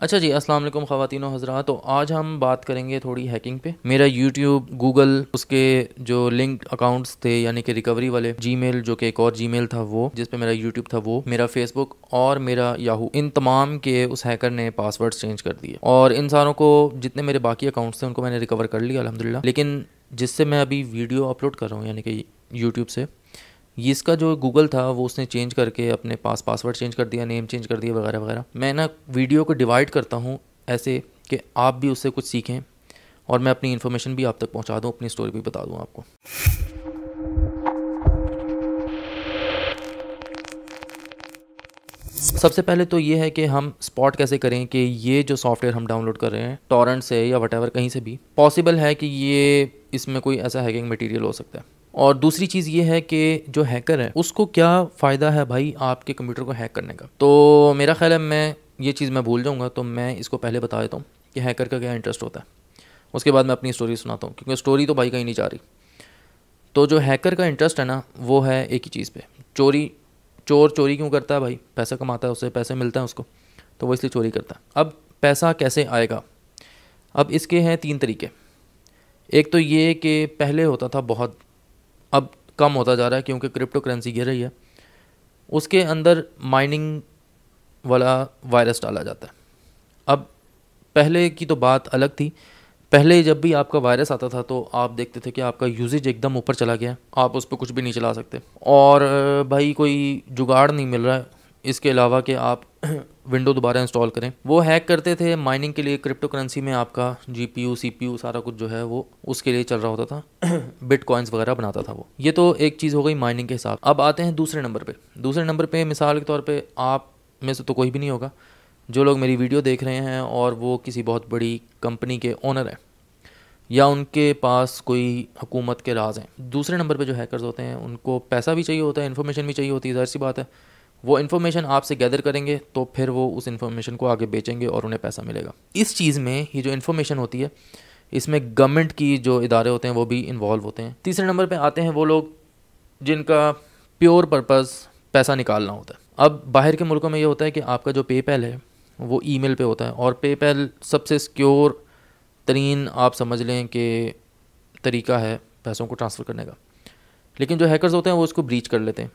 अच्छा जी, अस्सलाम वालेकुम ख़वातीन व हज़रात। तो आज हम बात करेंगे थोड़ी हैकिंग पे। मेरा यूट्यूब, गूगल, उसके जो लिंक्ड अकाउंट्स थे यानी कि रिकवरी वाले, जीमेल जो कि एक और जीमेल था वो जिस पे मेरा यूट्यूब था, वो मेरा फेसबुक और मेरा याहू, इन तमाम के उस हैकर ने पासवर्ड्स चेंज कर दिए। और इन सारों को, जितने मेरे बाकी अकाउंट्स थे उनको मैंने रिकवर कर लिया अल्हम्दुलिल्लाह। लेकिन जिससे मैं अभी वीडियो अपलोड कर रहा हूँ यानी कि यूट्यूब से, ये इसका जो गूगल था वो उसने चेंज करके अपने पासवर्ड चेंज कर दिया, नेम चेंज कर दिया वगैरह वगैरह। मैं ना वीडियो को डिवाइड करता हूँ ऐसे कि आप भी उससे कुछ सीखें और मैं अपनी इन्फॉर्मेशन भी आप तक पहुँचा दूँ, अपनी स्टोरी भी बता दूँ आपको। सबसे पहले तो ये है कि हम स्पॉट कैसे करें कि ये जो सॉफ्टवेयर हम डाउनलोड कर रहे हैं टॉरेंट से या वटेवर कहीं से भी, पॉसिबल है कि ये इसमें कोई ऐसा हैकिंग मटेरियल हो सकता है। और दूसरी चीज़ ये है कि जो हैकर है उसको क्या फ़ायदा है भाई आपके कंप्यूटर को हैक करने का। तो मेरा ख्याल है मैं ये चीज़ मैं भूल जाऊँगा, तो मैं इसको पहले बता देता हूँ कि हैकर का क्या इंटरेस्ट होता है। उसके बाद मैं अपनी स्टोरी सुनाता हूँ, क्योंकि स्टोरी तो भाई कहीं नहीं जा रही। तो जो हैकर का इंटरेस्ट है ना, वो है एक ही चीज़ पे, चोरी। चोर चोरी क्यों करता है भाई? पैसा कमाता है, उससे पैसे मिलता है उसको, तो वो इसलिए चोरी करता है। अब पैसा कैसे आएगा? अब इसके हैं 3 तरीके। एक तो ये कि पहले होता था बहुत, अब कम होता जा रहा है क्योंकि क्रिप्टो करेंसी गिर रही है। उसके अंदर माइनिंग वाला वायरस डाला जाता है। अब पहले की तो बात अलग थी। पहले जब भी आपका वायरस आता था तो आप देखते थे कि आपका यूजेज एकदम ऊपर चला गया, आप उस पर कुछ भी नहीं चला सकते और भाई कोई जुगाड़ नहीं मिल रहा है इसके अलावा कि आप विंडो दोबारा इंस्टॉल करें। वो हैक करते थे माइनिंग के लिए। क्रिप्टो करेंसी में आपका जीपीयू सीपीयू सारा कुछ जो है वो उसके लिए चल रहा होता था। बिटकॉइंस वगैरह बनाता था वो। ये तो एक चीज़ हो गई माइनिंग के हिसाब। अब आते हैं दूसरे नंबर पे। दूसरे नंबर पे मिसाल के तौर पे आप में से तो कोई भी नहीं होगा जो लोग मेरी वीडियो देख रहे हैं और वो किसी बहुत बड़ी कंपनी के ओनर हैं या उनके पास कोई हुकूमत के राज हैं। दूसरे नंबर पे जो हैकर्स होते हैं उनको पैसा भी चाहिए होता है, इन्फॉर्मेशन भी चाहिए होती है, ज़ाहिर सी बात है। वो इन्फॉर्मेशन आपसे गैदर करेंगे तो फिर वो उस इन्फॉर्मेशन को आगे बेचेंगे और उन्हें पैसा मिलेगा। इस चीज़ में ये जो इन्फॉर्मेशन होती है इसमें गवर्नमेंट की जो इदारे होते हैं वो भी इन्वॉल्व होते हैं। तीसरे नंबर पे आते हैं वो लोग जिनका प्योर पर्पज़ पैसा निकालना होता है। अब बाहर के मुल्कों में ये होता है कि आपका जो पेपैल है वो ईमेल पे होता है और पेपैल सबसे सिक्योर तरीन आप समझ लें कि तरीका है पैसों को ट्रांसफ़र करने का। लेकिन जो हैकर्स होते हैं वो उसको ब्रीच कर लेते हैं।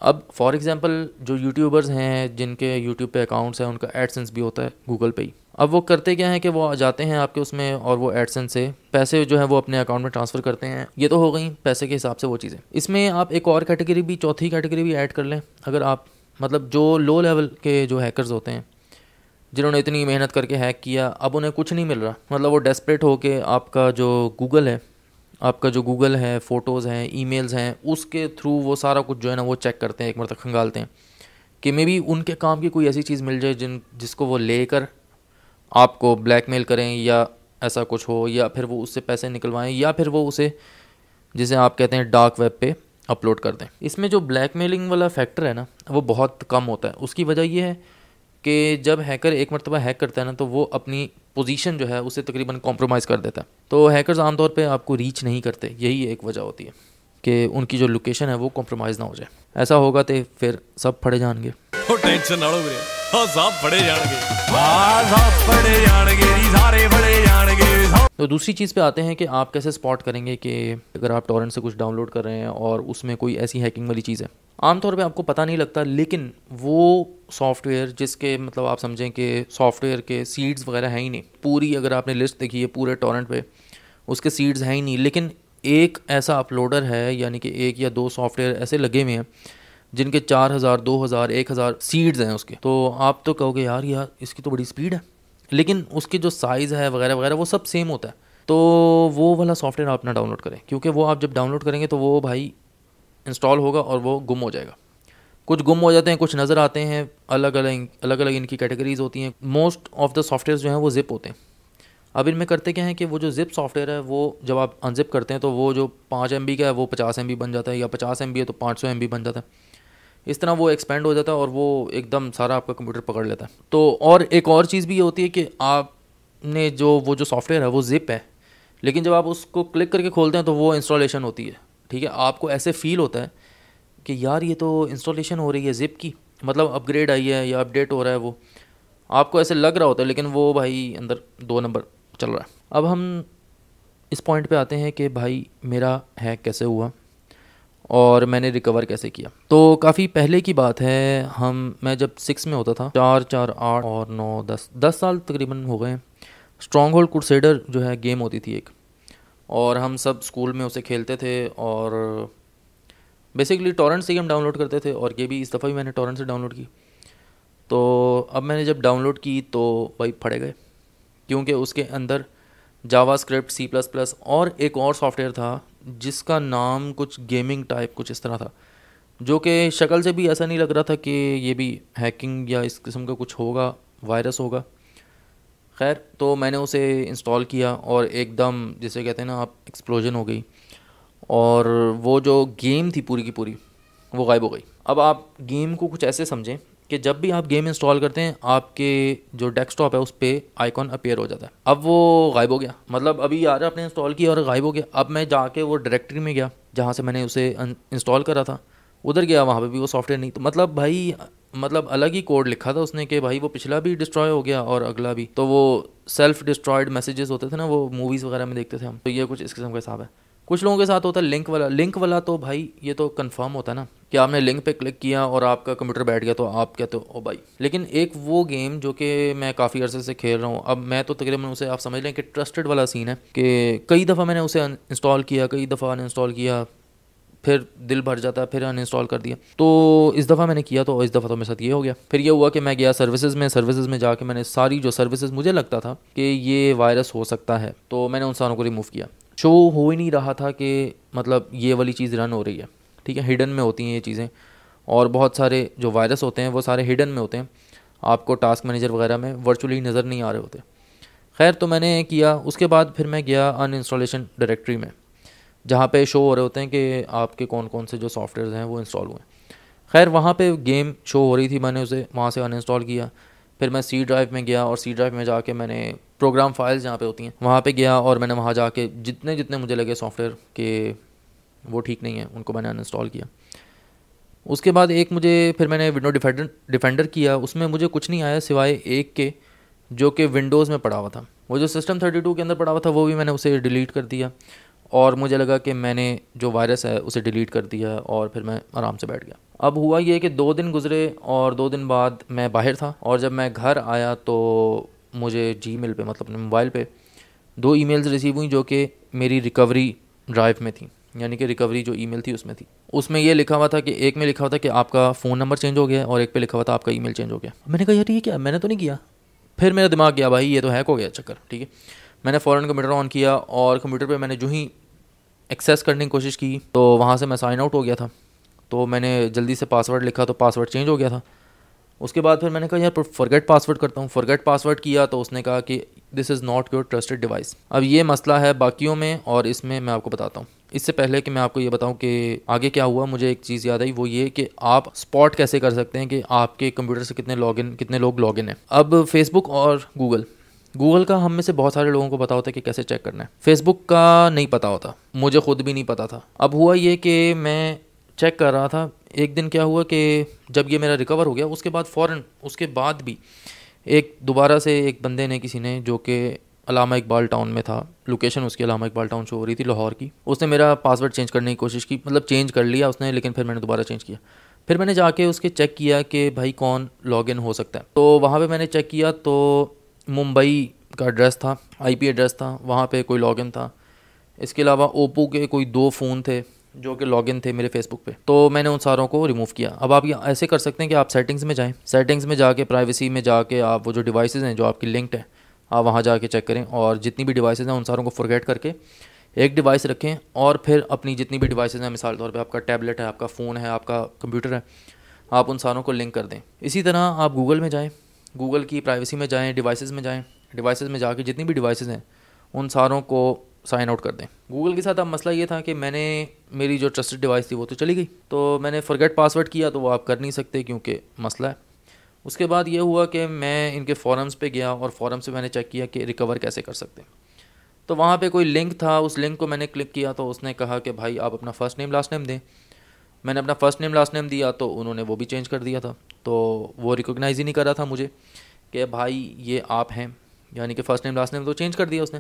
अब फॉर एग्जांपल जो यूट्यूबर्स हैं जिनके यूट्यूब पे अकाउंट्स हैं उनका एडसेंस भी होता है गूगल पे ही। अब वो करते क्या है कि वो जाते हैं आपके उसमें और वो एडसेंस से पैसे जो है वो अपने अकाउंट में ट्रांसफ़र करते हैं। ये तो हो गई पैसे के हिसाब से वो चीज़ें। इसमें आप एक और कैटेगरी भी, चौथी कैटेगरी भी ऐड कर लें। अगर आप मतलब जो लो लेवल के जो हैकर्स होते हैं जिन्होंने इतनी मेहनत करके हैक किया, अब उन्हें कुछ नहीं मिल रहा, मतलब वो डेस्परेट होके आपका जो गूगल है, फ़ोटोज़ हैं, ईमेल्स हैं, उसके थ्रू वो सारा कुछ जो है ना वो चेक करते हैं, एक मरतब खंगालते हैं कि मे बी उनके काम की कोई ऐसी चीज़ मिल जाए जिसको वो लेकर आपको ब्लैकमेल करें या ऐसा कुछ हो, या फिर वो उससे पैसे निकलवाएं, या फिर वो उसे, जिसे आप कहते हैं, डार्क वेब पे अपलोड कर दें। इसमें जो ब्लैकमेलिंग वाला फैक्टर है ना वो बहुत कम होता है। उसकी वजह ये है कि जब हैकर एक मरतबा हैक करता है ना तो वो अपनी पोजीशन जो है उसे तकरीबन कॉम्प्रोमाइज़ कर देता है। तो हैकर्स आमतौर पे आपको रीच नहीं करते, यही एक वजह होती है कि उनकी जो लोकेशन है वो कॉम्प्रोमाइज़ ना हो जाए। ऐसा होगा तो फिर सब फड़े जाएंगे। टेंशन ना लो वीरे, हाँ सब फड़े जाएंगे, हाँ सब फड़े जाएंगे, सारे फड़े जाएंगे। तो दूसरी चीज़ पे आते हैं कि आप कैसे स्पॉट करेंगे कि अगर आप टॉरेंट से कुछ डाउनलोड कर रहे हैं और उसमें कोई ऐसी हैकिंग वाली चीज़ है। आमतौर पे आपको पता नहीं लगता, लेकिन वो सॉफ्टवेयर जिसके मतलब आप समझें कि सॉफ्टवेयर के सीड्स वगैरह हैं ही नहीं, पूरी अगर आपने लिस्ट देखी है पूरे टॉरेंट पे उसके सीड्स हैं ही नहीं, लेकिन एक ऐसा अपलोडर है, यानी कि 1 या 2 सॉफ्टवेयर ऐसे लगे हुए हैं जिनके 4000, 2000, 1000 सीड्स हैं उसके। तो आप तो कहोगे यार इसकी तो बड़ी स्पीड है, लेकिन उसके जो साइज़ है वगैरह वगैरह वो सब सेम होता है। तो वो वाला सॉफ्टवेयर आप ना डाउनलोड करें, क्योंकि वो आप जब डाउनलोड करेंगे तो वो भाई इंस्टॉल होगा और वो गुम हो जाएगा। कुछ गुम हो जाते हैं, कुछ नज़र आते हैं, अलग अलग इनकी कैटेगरीज़ होती हैं। मोस्ट ऑफ द सॉफ्टवेयर जो हैं वो ज़िप होते हैं। अब इनमें करते क्या है कि वो जो ज़िप सॉफ्टवेयर है वो जब आप अनजिप करते हैं तो वो जो 5 MB का है वो 50 MB बन जाता है, या 50 MB है तो 500 MB बन जाता है। इस तरह वो एक्सपेंड हो जाता है और वो एकदम सारा आपका कंप्यूटर पकड़ लेता है। तो और एक और चीज़ भी ये होती है कि आपने वो जो सॉफ्टवेयर है वो ज़िप है, लेकिन जब आप उसको क्लिक करके खोलते हैं तो वो इंस्टॉलेशन होती है। ठीक है, आपको ऐसे फ़ील होता है कि यार ये तो इंस्टॉलेशन हो रही है ज़िप की, मतलब अपग्रेड आई है या अपडेट हो रहा है वो। आपको ऐसे लग रहा होता है, लेकिन वो भाई अंदर 2 नंबर चल रहा है। अब हम इस पॉइंट पे आते हैं कि भाई मेरा हैक कैसे हुआ और मैंने रिकवर कैसे किया। तो काफ़ी पहले की बात है, मैं जब 6 में होता था, 4 4 8 और 9 10 साल तकरीबन हो गए हैं। स्ट्रॉन्ग होल्ड क्रूसेडर जो है गेम होती थी एक, और हम सब स्कूल में उसे खेलते थे, और बेसिकली टॉरेंट से ही हम डाउनलोड करते थे, और ये भी इस दफ़ा भी मैंने टॉरेंट से डाउनलोड की। तो अब मैंने जब डाउनलोड की तो भाई फड़े गए, क्योंकि उसके अंदर जावास्क्रिप्ट, C++ और एक और सॉफ्टवेयर था जिसका नाम कुछ गेमिंग टाइप कुछ इस तरह था, जो कि शक्ल से भी ऐसा नहीं लग रहा था कि ये भी हैकिंग या इस किस्म का कुछ होगा, वायरस होगा। खैर, तो मैंने उसे इंस्टॉल किया और एकदम जिसे कहते हैं ना आप, एक्सप्लोजन हो गई, और वो जो गेम थी पूरी की पूरी वो गायब हो गई। अब आप गेम को कुछ ऐसे समझें कि जब भी आप गेम इंस्टॉल करते हैं, आपके जो डेस्कटॉप है उस पर आइकॉन अपीयर हो जाता है। अब वो गायब हो गया, मतलब अभी यार आपने इंस्टॉल किया और गायब हो गया। अब मैं जाके वो डायरेक्टरी में गया जहाँ से मैंने उसे इंस्टॉल करा था, उधर गया, वहाँ पे भी वो सॉफ्टवेयर नहीं। तो मतलब भाई, मतलब अलग ही कोड लिखा था उसने कि भाई वो पिछला भी डिस्ट्रॉय हो गया और अगला भी। तो वो सेल्फ डिस्ट्रॉयड मैसेजेस होते थे ना, वो मूवीज़ वगैरह में देखते थे हम, तो ये कुछ इस किस्म का हिसाब है। कुछ लोगों के साथ होता है लिंक वाला तो भाई ये तो कंफर्म होता है ना कि आपने लिंक पे क्लिक किया और आपका कंप्यूटर बैठ गया तो आप कहते हो ओ भाई। लेकिन एक वो गेम जो कि मैं काफ़ी अरसे से खेल रहा हूँ, अब मैं तो तकरीबन उसे आप समझ लें कि ट्रस्टेड वाला सीन है, कि कई दफ़ा मैंने उसे इंस्टॉल किया, कई दफ़ा अनइंस्टॉल किया, फिर दिल भर जाता है, फिर अनइंस्टॉल कर दिया। तो इस दफ़ा मैंने किया, तो इस दफ़ा तो मेरे साथ ये हो गया। फिर ये हुआ कि मैं गया सर्विसेज में जाके मैंने सारी जो सर्विसेज मुझे लगता था कि ये वायरस हो सकता है, तो मैंने उन सारों को रिमूव किया। शो हो ही नहीं रहा था कि मतलब ये वाली चीज़ रन हो रही है, ठीक है। हिडन में होती हैं ये चीज़ें, और बहुत सारे जो वायरस होते हैं वो सारे हिडन में होते हैं, आपको टास्क मैनेजर वगैरह में वर्चुअली नज़र नहीं आ रहे होते। खैर, तो मैंने किया, उसके बाद फिर मैं गया अनइंस्टॉलेशन डायरेक्टरी में, जहाँ पे शो हो रहे होते हैं कि आपके कौन कौन से जो सॉफ्टवेयर हैं वो इंस्टॉल हुए। खैर, वहाँ पे गेम शो हो रही थी, मैंने उसे वहाँ से अनइंस्टॉल किया। फिर मैं C ड्राइव में गया, और C ड्राइव में जाके मैंने प्रोग्राम फाइल्स जहाँ पे होती हैं वहाँ पे गया, और मैंने वहाँ जाके जितने जितने मुझे लगे सॉफ्टवेयर के वो ठीक नहीं है, उनको मैंने अनइंस्टॉल किया। उसके बाद फिर मैंने विंडो डिफेंडर किया, उसमें मुझे कुछ नहीं आया सिवाय एक के, जो कि विंडोज़ में पड़ा हुआ था। वो जो System32 के अंदर पड़ा हुआ था वो भी मैंने उसे डिलीट कर दिया, और मुझे लगा कि मैंने जो वायरस है उसे डिलीट कर दिया, और फिर मैं आराम से बैठ गया। अब हुआ ये कि 2 दिन गुजरे, और 2 दिन बाद मैं बाहर था, और जब मैं घर आया तो मुझे Gmail पे, मतलब अपने मोबाइल पे 2 ईमेल्स रिसीव हुई जो कि मेरी रिकवरी ड्राइव में थी, यानी कि रिकवरी जो ईमेल थी उसमें थी। उसमें ये लिखा हुआ था कि एक में लिखा हुआ था कि आपका फ़ोन नंबर चेंज हो गया, और एक पे लिखा हुआ था आपका ईमेल चेंज हो गया। मैंने कहा यार ये क्या, मैंने तो नहीं किया। फिर मेरा दिमाग गया भाई ये तो हैक हो गया चक्कर, ठीक है। मैंने फ़ौरन कंप्यूटर ऑन किया, और कंप्यूटर पे मैंने जो ही एक्सेस करने की कोशिश की तो वहाँ से मैं साइन आउट हो गया था। तो मैंने जल्दी से पासवर्ड लिखा तो पासवर्ड चेंज हो गया था। उसके बाद फिर मैंने कहा यार फॉरगेट पासवर्ड करता हूँ। फॉरगेट पासवर्ड किया तो उसने कहा कि this is not your trusted device. अब ये मसला है बाकियों में, और इसमें मैं आपको बताता हूँ। इससे पहले कि मैं आपको ये बताऊं कि आगे क्या हुआ, मुझे एक चीज़ याद आई, वो ये कि आप स्पॉट कैसे कर सकते हैं कि आपके कंप्यूटर से कितने लोग लॉगिन हैं। अब फेसबुक और गूगल का हम में से बहुत सारे लोगों को पता होता है कि कैसे चेक करना है। फेसबुक का नहीं पता होता, मुझे ख़ुद भी नहीं पता था। अब हुआ ये कि मैं चेक कर रहा था, एक दिन क्या हुआ कि जब ये मेरा रिकवर हो गया उसके बाद फ़ौरन उसके बाद भी दोबारा से एक बंदे ने, किसी ने, जो कि अलामा इकबाल टाउन में था, लोकेशन उसकी अलामा इकबाल टाउन शो हो रही थी लाहौर की, उसने मेरा पासवर्ड चेंज करने की कोशिश की, मतलब चेंज कर लिया उसने, लेकिन फिर मैंने दोबारा चेंज किया। फिर मैंने जाके उसके चेक किया कि भाई कौन लॉगिन हो सकता है। तो वहाँ पे मैंने चेक किया तो मुंबई का एड्रेस था, IP एड्रेस था, वहाँ पे कोई लॉगिन था। इसके अलावा ओप्पो के कोई 2 फ़ोन थे जो कि लॉगिन थे मेरे फेसबुक पे, तो मैंने उन सारों को रिमूव किया। अब आप ऐसे कर सकते हैं कि आप सेटिंग्स में जाएं, सेटिंग्स में जाके प्राइवेसी में जाके आप वो जो डिवाइसेस हैं जो आपकी लिंक्ड हैं आप वहाँ जाके चेक करें, और जितनी भी डिवाइसेस हैं उन सारों को फॉरगेट करके एक डिवाइस रखें, और फिर अपनी जितनी भी डिवाइसेस हैं, मिसाल तौर पे आपका टैबलेट है, आपका फ़ोन है, आपका कंप्यूटर है, आप उन सारों को लिंक कर दें। इसी तरह आप गूगल में जाएँ, गूगल की प्राइवेसी में जाएँ, डिवाइसेस में जाएँ, डिवाइसेस में जाके जितनी भी डिवाइसेस हैं उन सारों को साइन आउट कर दें। गूगल के साथ अब मसला ये था कि मेरी जो ट्रस्टेड डिवाइस थी वो तो चली गई, तो मैंने फॉरगेट पासवर्ड किया तो वो आप कर नहीं सकते क्योंकि मसला है। उसके बाद ये हुआ कि मैं इनके फोरम्स पे गया, और फोरम से मैंने चेक किया कि रिकवर कैसे कर सकते हैं। तो वहाँ पे कोई लिंक था, उस लिंक को मैंने क्लिक किया तो उसने कहा कि भाई आप अपना फ़र्स्ट नेम लास्ट नेम दें। मैंने अपना फ़र्स्ट नेम लास्ट नेम दिया तो उन्होंने वो भी चेंज कर दिया था, तो वो रिकॉग्नाइज़ ही नहीं कर रहा था मुझे कि भाई ये आप हैं, यानी कि फ़र्स्ट नेम लास्ट नेम तो चेंज कर दिया उसने,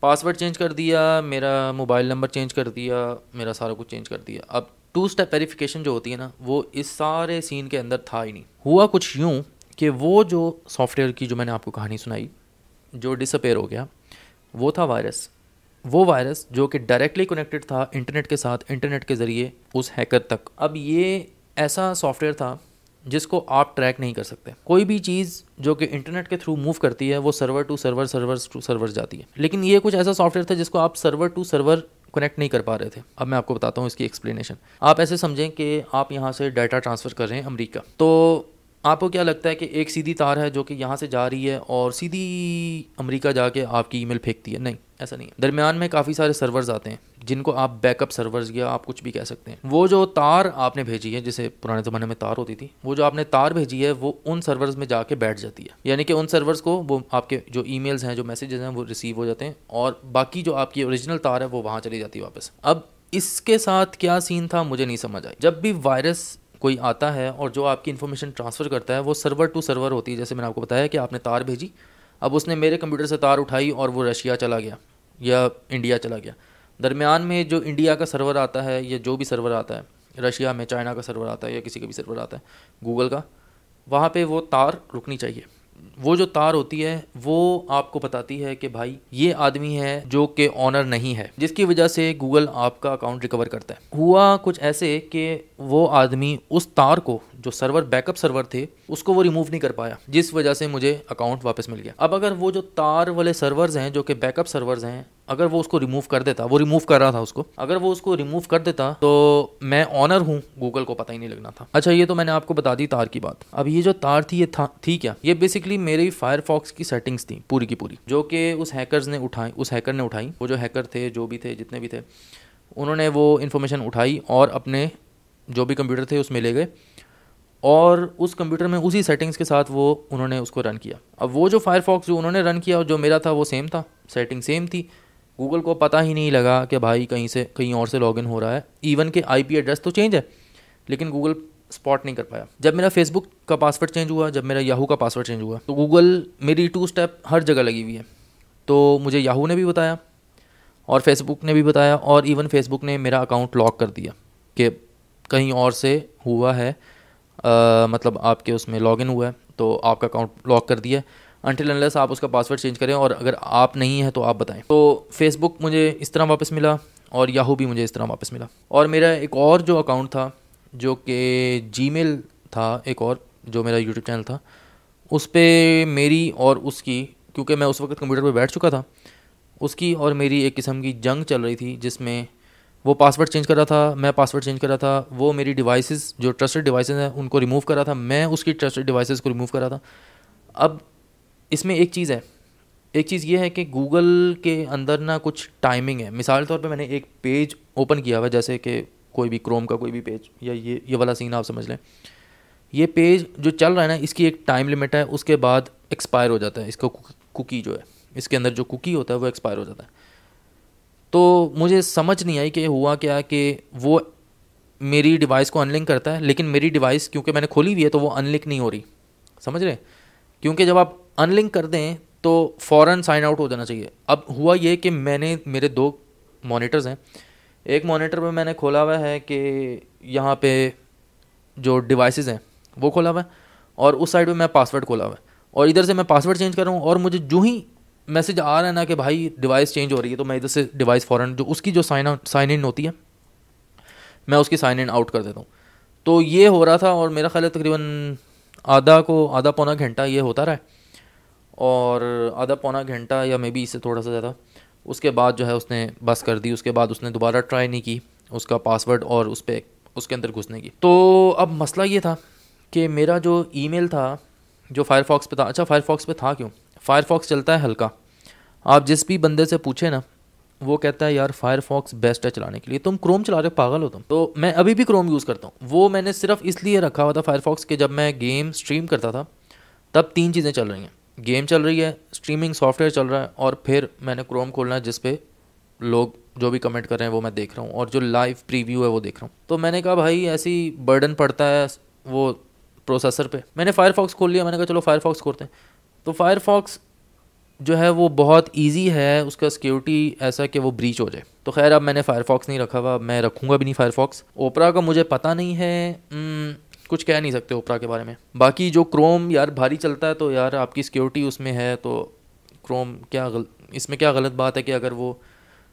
पासवर्ड चेंज कर दिया, मेरा मोबाइल नंबर चेंज कर दिया, मेरा सारा कुछ चेंज कर दिया। अब 2 स्टेप वेरिफिकेशन जो होती है ना, वो इस सारे सीन के अंदर था ही नहीं। हुआ कुछ यूँ कि वो जो सॉफ्टवेयर की जो मैंने आपको कहानी सुनाई, जो डिसअपेयर हो गया, वो था वायरस। वो वायरस जो कि डायरेक्टली कनेक्टेड था इंटरनेट के साथ, इंटरनेट के ज़रिए उस हैकर तक। अब ये ऐसा सॉफ्टवेयर था जिसको आप ट्रैक नहीं कर सकते। कोई भी चीज़ जो कि इंटरनेट के थ्रू मूव करती है वो server to server, server to server जाती है, लेकिन ये कुछ ऐसा सॉफ्टवेयर था जिसको आप सर्वर टू सर्वर कनेक्ट नहीं कर पा रहे थे। अब मैं आपको बताता हूँ इसकी एक्सप्लेनेशन। आप ऐसे समझें कि आप यहाँ से डाटा ट्रांसफ़र कर रहे हैं अमेरिका, तो आपको क्या लगता है कि एक सीधी तार है जो कि यहाँ से जा रही है और सीधी अमेरिका जाके आपकी ईमेल फेंकती है? नहीं, ऐसा नहीं है। दरमियान में काफ़ी सारे सर्वर्स आते हैं जिनको आप बैकअप सर्वर्स या आप कुछ भी कह सकते हैं। वो जो तार आपने भेजी है, जैसे पुराने ज़माने में तार होती थी, वो जो आपने तार भेजी है वो उन सर्वर्स में जाके बैठ जाती है, यानी कि उन सर्वर्स को वो आपके जो ईमेल्स हैं, जो मैसेजेस हैं, वो रिसीव हो जाते हैं और बाकी जो आपकी ओरिजिनल तार है वो वहाँ चली जाती है वापस। अब इसके साथ क्या सीन था मुझे नहीं समझ आई। जब भी वायरस कोई आता है और जो आपकी इन्फॉर्मेशन ट्रांसफ़र करता है वो सर्वर टू सर्वर होती है। जैसे मैंने आपको बताया कि आपने तार भेजी, अब उसने मेरे कंप्यूटर से तार उठाई और वो रशिया चला गया या इंडिया चला गया। दरमियान में जो इंडिया का सर्वर आता है या जो भी सर्वर आता है, रशिया में चाइना का सर्वर आता है या किसी का भी सर्वर आता है गूगल का, वहाँ पे वो तार रुकनी चाहिए। वो जो तार होती है वो आपको बताती है कि भाई ये आदमी है जो कि ऑनर नहीं है, जिसकी वजह से गूगल आपका अकाउंट रिकवर करता है। हुआ कुछ ऐसे कि वो आदमी उस तार को, जो सर्वर बैकअप सर्वर थे, उसको वो रिमूव नहीं कर पाया, जिस वजह से मुझे अकाउंट वापस मिल गया। अब अगर वो जो तार वाले सर्वर्स हैं जो कि बैकअप सर्वर्स हैं, अगर वो उसको रिमूव कर देता, वो रिमूव कर रहा था उसको, अगर वो उसको रिमूव कर देता तो मैं ऑनर हूँ, गूगल को पता ही नहीं लगना था। अच्छा, ये तो मैंने आपको बता दी तार की बात। अब ये जो तार थी ये थी क्या? ये बेसिकली मेरी फायरफॉक्स की सेटिंग्स थी पूरी की पूरी, जो कि उस हैकर ने उठाई। वो जो हैकर थे, जो भी थे, जितने भी थे, उन्होंने वो इन्फॉर्मेशन उठाई और अपने जो भी कंप्यूटर थे उसमें ले गए और उस कंप्यूटर में उसी सेटिंग्स के साथ वो उन्होंने उसको रन किया। अब वो जो फायरफॉक्स जो उन्होंने रन किया और जो मेरा था वो सेम था, सेटिंग सेम थी। गूगल को पता ही नहीं लगा कि भाई कहीं और से लॉगिन हो रहा है। इवन के आईपी एड्रेस तो चेंज है, लेकिन गूगल स्पॉट नहीं कर पाया। जब मेरा फेसबुक का पासवर्ड चेंज हुआ, जब मेरा याहू का पासवर्ड चेंज हुआ, तो गूगल मेरी 2 स्टेप हर जगह लगी हुई है। तो मुझे याहू ने भी बताया और फेसबुक ने भी बताया और इवन फेसबुक ने मेरा अकाउंट लॉक कर दिया कि कहीं और से हुआ है, मतलब आपके उसमें लॉगिन हुआ है तो आपका अकाउंट लॉक कर दिया अनटिल अनलेस आप उसका पासवर्ड चेंज करें, और अगर आप नहीं हैं तो आप बताएं। तो फेसबुक मुझे इस तरह वापस मिला और याहू भी मुझे इस तरह वापस मिला। और मेरा एक और जो अकाउंट था जो कि जीमेल था, एक और जो मेरा यूट्यूब चैनल था, उस पर मेरी और उसकी, क्योंकि मैं उस वक्त कंप्यूटर पर बैठ चुका था, उसकी और मेरी एक किस्म की जंग चल रही थी, जिसमें वो पासवर्ड चेंज कर रहा था, मैं पासवर्ड चेंज कर रहा था, वो मेरी डिवाइसेस जो ट्रस्टेड डिवाइसेस हैं उनको रिमूव कर रहा था, मैं उसकी ट्रस्टेड डिवाइसेस को रिमूव कर रहा था। अब इसमें एक चीज़ ये है कि गूगल के अंदर ना कुछ टाइमिंग है। मिसाल के तौर पे मैंने एक पेज ओपन किया हुआ है, जैसे कि कोई भी क्रोम का कोई भी पेज, या ये वाला सीन आप समझ लें। ये पेज जो चल रहा है ना, इसकी एक टाइम लिमिट है, उसके बाद एक्सपायर हो जाता है। इसका कुकी जो है, इसके अंदर जो कुकी होता है वो एक्सपायर हो जाता है। तो मुझे समझ नहीं आई कि हुआ क्या कि वो मेरी डिवाइस को अनलिंक करता है, लेकिन मेरी डिवाइस क्योंकि मैंने खोली हुई है तो वो अनलिंक नहीं हो रही, समझ रहे? क्योंकि जब आप अनलिंक कर दें तो फ़ौरन साइन आउट हो जाना चाहिए। अब हुआ ये कि मेरे 2 मॉनिटर्स हैं, एक मॉनिटर पे मैंने खोला हुआ है कि यहाँ पे जो डिवाइसेस हैं वो खोला हुआ है, और उस साइड पे मैं पासवर्ड खोला हुआ है, और इधर से मैं पासवर्ड चेंज कर रहा हूँ, और मुझे जो ही मैसेज आ रहा है ना कि भाई डिवाइस चेंज हो रही है, तो मैं इधर से डिवाइस फ़ौरन जो उसकी जो साइन इन होती है मैं उसकी साइन इन आउट कर देता हूँ। तो ये हो रहा था और मेरा ख्याल है तकरीबन आधा पौना घंटा ये होता रहा है, और आधा पौना घंटा या मे बी इससे थोड़ा सा ज़्यादा। उसके बाद जो है उसने बस कर दी। उसके बाद उसने दोबारा ट्राई नहीं की उसका पासवर्ड और उसके अंदर घुसने की। तो अब मसला ये था कि मेरा जो ईमेल था जो फायरफॉक्स पे था, अच्छा फायरफॉक्स पे था क्यों? फायरफॉक्स चलता है हल्का। आप जिस भी बंदे से पूछे ना, वो कहता है यार फायरफॉक्स बेस्ट है चलाने के लिए, तुम क्रोम चला रहे हो, पागल हो तुम। तो मैं अभी भी क्रोम यूज़ करता हूँ। वो मैंने सिर्फ इसलिए रखा हुआ था फायरफॉक्स कि जब मैं गेम स्ट्रीम करता था तब 3 चीज़ें चल रही हैं, गेम चल रही है, स्ट्रीमिंग सॉफ्टवेयर चल रहा है, और फिर मैंने क्रोम खोलना है जिस पे लोग जो भी कमेंट कर रहे हैं वो मैं देख रहा हूँ, और जो लाइव प्रीव्यू है वो देख रहा हूँ। तो मैंने कहा भाई ऐसी बर्डन पड़ता है, वो प्रोसेसर पे। मैंने फायरफॉक्स खोल लिया, मैंने कहा चलो फायरफॉक्स खोलते हैं। तो फायरफॉक्स जो है वो बहुत इजी है, उसका सिक्योरिटी ऐसा कि वो ब्रीच हो जाए। तो खैर अब मैंने फायरफॉक्स नहीं रखा हुआ, मैं रखूँगा भी नहीं फायरफॉक्स। ओपरा का मुझे पता नहीं है, कुछ कह नहीं सकते ओपरा के बारे में। बाकी जो क्रोम यार भारी चलता है, तो यार आपकी सिक्योरिटी उसमें है, तो क्रोम इसमें क्या गलत बात है कि अगर वो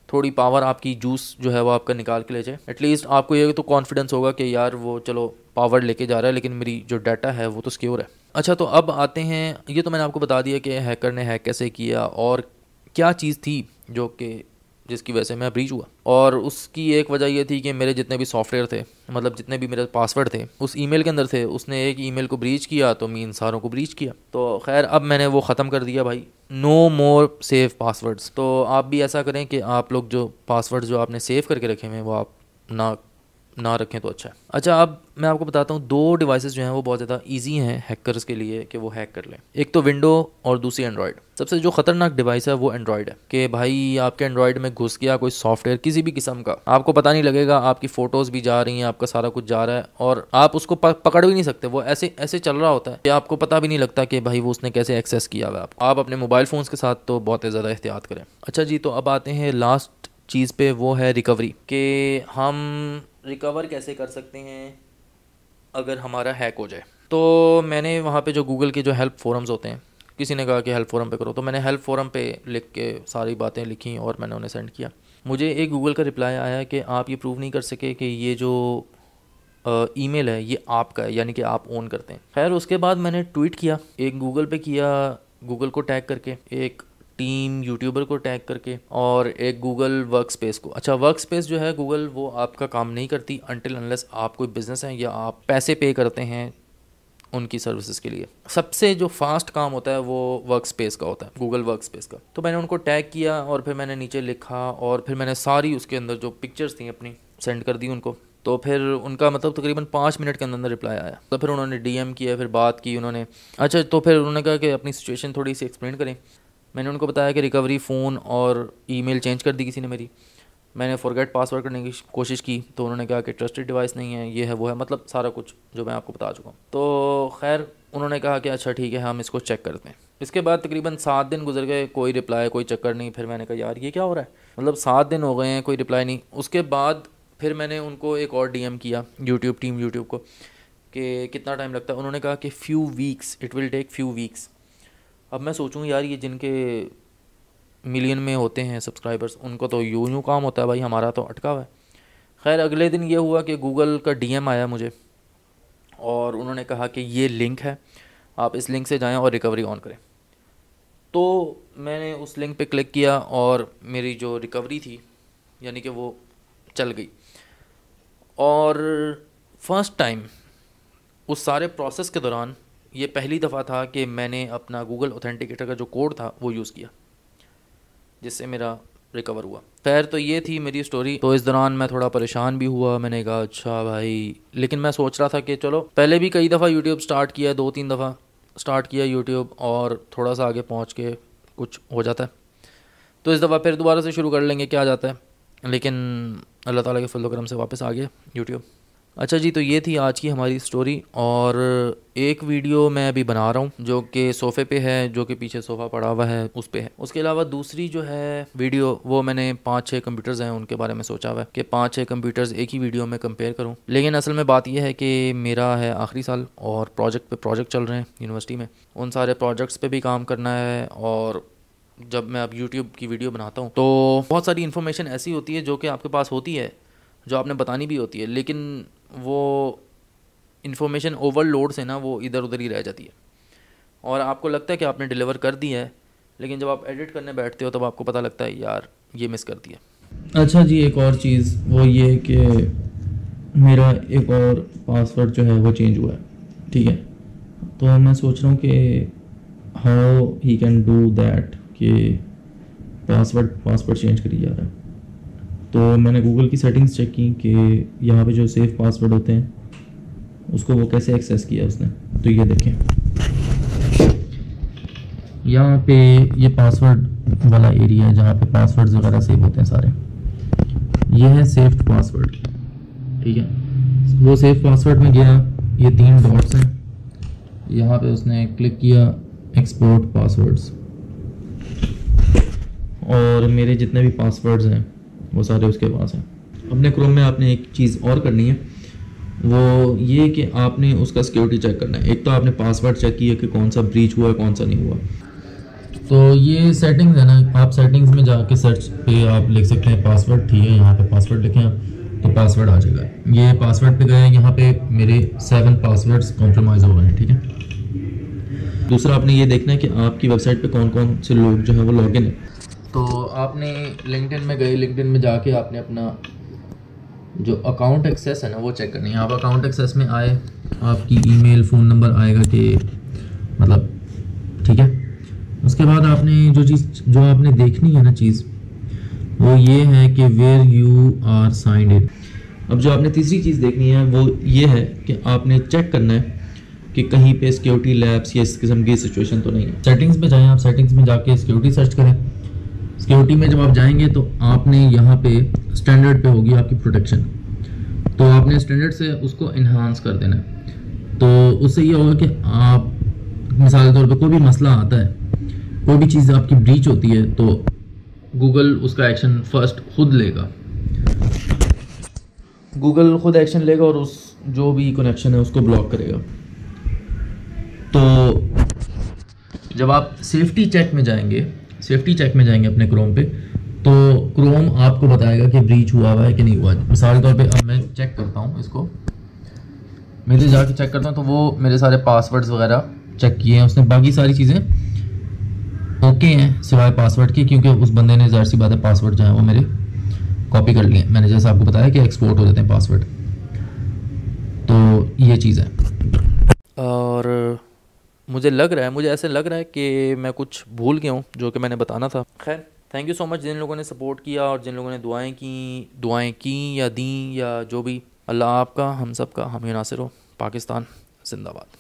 थोड़ी पावर आपकी जूस जो है वो आपका निकाल के ले जाए। एटलीस्ट आपको ये तो कॉन्फिडेंस होगा कि यार वो चलो पावर लेके जा रहा है, लेकिन मेरी जो डाटा है वो तो सिक्योर है। अच्छा, तो अब आते हैं, ये तो मैंने आपको बता दिया कि हैकर ने हैक कैसे किया और क्या चीज़ थी जो कि जिसकी वजह से मैं ब्रीच हुआ। और उसकी एक वजह ये थी कि मेरे जितने भी सॉफ्टवेयर थे, मतलब जितने भी मेरे पासवर्ड थे उस ईमेल के अंदर थे, उसने एक ईमेल को ब्रीच किया तो मीन सारों को ब्रीच किया। तो खैर अब मैंने वो ख़त्म कर दिया भाई, नो मोर सेव पासवर्ड्स। तो आप भी ऐसा करें कि आप लोग जो पासवर्ड जो आपने सेव करके रखे हुए हैं वो आप ना रखें तो अच्छा है। अच्छा, अब मैं आपको बताता हूँ 2 डिवाइसेस जो हैं वो बहुत ज़्यादा इजी हैं हैकर्स के लिए कि वो हैक कर लें। एक तो विंडो और दूसरी एंड्रॉयड। सबसे जो ख़तरनाक डिवाइस है वो एंड्रॉयड है कि भाई आपके एंड्रॉयड में घुस गया कोई सॉफ्टवेयर किसी भी किस्म का, आपको पता नहीं लगेगा, आपकी फ़ोटोज़ भी जा रही हैं, आपका सारा कुछ जा रहा है और आप उसको पकड़ भी नहीं सकते। वो ऐसे ऐसे चल रहा होता है कि आपको पता भी नहीं लगता कि भाई वो उसने कैसे एक्सेस किया हुआ है। आप अपने मोबाइल फ़ोन्स के साथ तो बहुत ज़्यादा एहतियात करें। अच्छा जी, तो अब आते हैं लास्ट चीज़ पे, वो है रिकवरी, कि हम रिकवर कैसे कर सकते हैं अगर हमारा हैक हो जाए। तो मैंने वहाँ पे जो गूगल के जो हेल्प फोरम्स होते हैं, किसी ने कहा कि हेल्प फोरम पे करो, तो मैंने हेल्प फोरम पे लिख के सारी बातें लिखी और मैंने उन्हें सेंड किया। मुझे एक गूगल का रिप्लाई आया कि आप ये प्रूव नहीं कर सके कि ये जो ईमेल है ये आपका है, यानी कि आप ओन करते हैं। खैर उसके बाद मैंने ट्वीट किया, एक गूगल पे किया, गूगल को टैग करके, एक टीम यूट्यूबर को टैग करके और एक गूगल वर्क स्पेस को। अच्छा, वर्क स्पेस जो है गूगल वो आपका काम नहीं करती अनटिल अनलेस आप कोई बिज़नेस है या आप पैसे पे करते हैं उनकी सर्विसेज के लिए। सबसे जो फास्ट काम होता है वो वर्क स्पेस का होता है, गूगल वर्क स्पेस का। तो मैंने उनको टैग किया और फिर मैंने नीचे लिखा और फिर मैंने सारी उसके अंदर जो पिक्चर्स थी अपनी सेंड कर दी उनको। तो फिर उनका मतलब तकरीबन 5 मिनट के अंदर रिप्लाई आया। तो फिर उन्होंने डीएम किया, फिर बात की उन्होंने। अच्छा, तो फिर उन्होंने कहा कि अपनी सिचुएशन थोड़ी सी एक्सप्लेन करें। मैंने उनको बताया कि रिकवरी फ़ोन और ईमेल चेंज कर दी किसी ने मेरी, मैंने फॉरगेट पासवर्ड करने की कोशिश की तो उन्होंने कहा कि ट्रस्टेड डिवाइस नहीं है, ये है वो है, मतलब सारा कुछ जो मैं आपको बता चुका हूँ। तो खैर उन्होंने कहा कि अच्छा ठीक है हम इसको चेक करते हैं। इसके बाद तकरीबन 7 दिन गुजर गए, कोई रिप्लाई कोई चक्कर नहीं। फिर मैंने कहा यार ये क्या हो रहा है, मतलब 7 दिन हो गए हैं कोई रिप्लाई नहीं। उसके बाद फिर मैंने उनको एक और डीएम किया टीम यूट्यूब को कि कितना टाइम लगता है। उन्होंने कहा कि few weeks, it will take few weeks. अब मैं सोचूं यार ये जिनके मिलियन में होते हैं सब्सक्राइबर्स उनको तो यूं काम होता है भाई, हमारा तो अटका हुआ है। खैर अगले दिन ये हुआ कि गूगल का डीएम आया मुझे और उन्होंने कहा कि ये लिंक है, आप इस लिंक से जाएं और रिकवरी ऑन करें। तो मैंने उस लिंक पे क्लिक किया और मेरी जो रिकवरी थी यानी कि वो चल गई। और फर्स्ट टाइम उस सारे प्रोसेस के दौरान ये पहली दफ़ा था कि मैंने अपना गूगल ऑथेंटिकेटर का जो कोड था वो यूज़ किया जिससे मेरा रिकवर हुआ। खैर तो ये थी मेरी स्टोरी। तो इस दौरान मैं थोड़ा परेशान भी हुआ, मैंने कहा अच्छा भाई, लेकिन मैं सोच रहा था कि चलो पहले भी कई दफ़ा यूट्यूब स्टार्ट किया, 2-3 दफ़ा स्टार्ट किया यूट्यूब और थोड़ा सा आगे पहुँच के कुछ हो जाता है, तो इस दफ़ा फिर दोबारा से शुरू कर लेंगे, क्या जाता है। लेकिन अल्लाह ताला के फजल करम से वापस आ गया यूट्यूब। अच्छा जी, तो ये थी आज की हमारी स्टोरी। और एक वीडियो मैं अभी बना रहा हूँ जो कि सोफ़े पे है, जो कि पीछे सोफ़ा पड़ा हुआ है उस पे है। उसके अलावा दूसरी जो है वीडियो वो मैंने 5-6 कंप्यूटर्स हैं उनके बारे में सोचा हुआ है कि 5-6 कंप्यूटर्स एक ही वीडियो में कंपेयर करूँ। लेकिन असल में बात यह है कि मेरा है आखिरी साल और प्रोजेक्ट चल रहे हैं यूनिवर्सिटी में, उन सारे प्रोजेक्ट्स पर भी काम करना है। और जब मैं अब यूट्यूब की वीडियो बनाता हूँ तो बहुत सारी इन्फॉर्मेशन ऐसी होती है जो कि आपके पास होती है, जो आपने बतानी भी होती है, लेकिन वो इन्फॉर्मेशन ओवरलोड से ना वो इधर उधर ही रह जाती है और आपको लगता है कि आपने डिलीवर कर दी है, लेकिन जब आप एडिट करने बैठते हो तब आपको पता लगता है यार ये मिस कर दिया। अच्छा जी, एक और चीज़ वो ये कि मेरा एक और पासवर्ड जो है वो चेंज हुआ है, ठीक है। तो मैं सोच रहा हूँ कि how he can do that कि पासवर्ड चेंज करी जा रहा है। तो मैंने गूगल की सेटिंग्स चेक की कि यहाँ पे जो सेफ पासवर्ड होते हैं उसको वो कैसे एक्सेस किया उसने। तो ये देखें, यहाँ पे ये पासवर्ड वाला एरिया है जहाँ पे पासवर्ड्स वगैरह सेव होते हैं सारे, ये है सेव्ड पासवर्ड, ठीक है। वो सेव पासवर्ड में गया, ये 3 डॉट्स हैं यहाँ पे उसने क्लिक किया एक्सपोर्ट पासवर्ड्स, और मेरे जितने भी पासवर्ड्स हैं वो सारे उसके पास हैं। अपने क्रोम में आपने एक चीज़ और करनी है, वो ये कि आपने उसका सिक्योरिटी चेक करना है। एक तो आपने पासवर्ड चेक किया कि कौन सा ब्रीच हुआ है कौन सा नहीं हुआ। तो ये सेटिंग्स है ना, आप सेटिंग्स में जाके सर्च पे आप लिख सकते हैं पासवर्ड, ठीक है, यहाँ पे पासवर्ड लिखें आप तो पासवर्ड आ जाएगा। ये पासवर्ड पे गए, यहाँ पे मेरे 7 पासवर्ड्स कॉम्प्रोमाइज़ हो गए हैं, ठीक है। दूसरा आपने ये देखना है कि आपकी वेबसाइट पे कौन कौन से लोग जो हैं वो लॉगिन है। तो आपने लिंक्डइन में गए, लिंक्डइन में जाके आपने अपना जो अकाउंट एक्सेस है ना वो चेक करनी है। आप अकाउंट एक्सेस में आए, आपकी ईमेल फ़ोन नंबर आएगा कि मतलब, ठीक है। उसके बाद आपने जो आपने देखनी है ना चीज़, वो ये है कि where you are signed in. अब जो आपने तीसरी चीज़ देखनी है वो ये है कि आपने चेक करना है कि कहीं पे सिक्योरिटी लैब्स या इस किस्म की सिचुएशन तो नहीं है। सेटिंग्स में जाएं, आप सेटिंग्स में जाके सिक्योरिटी सर्च करें। सिक्योरिटी में जब आप जाएंगे तो आपने यहाँ पे स्टैंडर्ड पे होगी आपकी प्रोटेक्शन, तो आपने स्टैंडर्ड से उसको इन्हांस कर देना है। तो उससे ये होगा कि आप मिसाल के तौर पे कोई भी मसला आता है, कोई भी चीज़ आपकी ब्रीच होती है, तो गूगल उसका एक्शन फर्स्ट खुद लेगा। गूगल खुद एक्शन लेगा और उस जो भी कनेक्शन है उसको ब्लॉक करेगा। तो जब आप सेफ्टी चेक में जाएंगे अपने क्रोम पे, तो क्रोम आपको बताएगा कि ब्रीच हुआ है कि नहीं हुआ। मिसाल के तौर पे अब मैं चेक करता हूँ इसको, मैं इधर जाके चेक करता हूँ तो वो मेरे सारे पासवर्ड्स वगैरह चेक किए हैं उसने, बाकी सारी चीज़ें ओके हैं सिवाय पासवर्ड के, क्योंकि उस बंदे ने ज़ाहिर सी बात है पासवर्ड जो है वो मेरे कॉपी कर लिए। मैंने जैसे आपको बताया कि एक्सपोर्ट हो जाते हैं पासवर्ड, तो ये चीज़ है। और मुझे ऐसे लग रहा है कि मैं कुछ भूल गया हूँ जो कि मैंने बताना था। खैर, थैंक यू सो मच जिन लोगों ने सपोर्ट किया और जिन लोगों ने दुआएं की या दी या जो भी। अल्लाह आपका, हम सब का हामी नासिर हो। पाकिस्तान जिंदाबाद।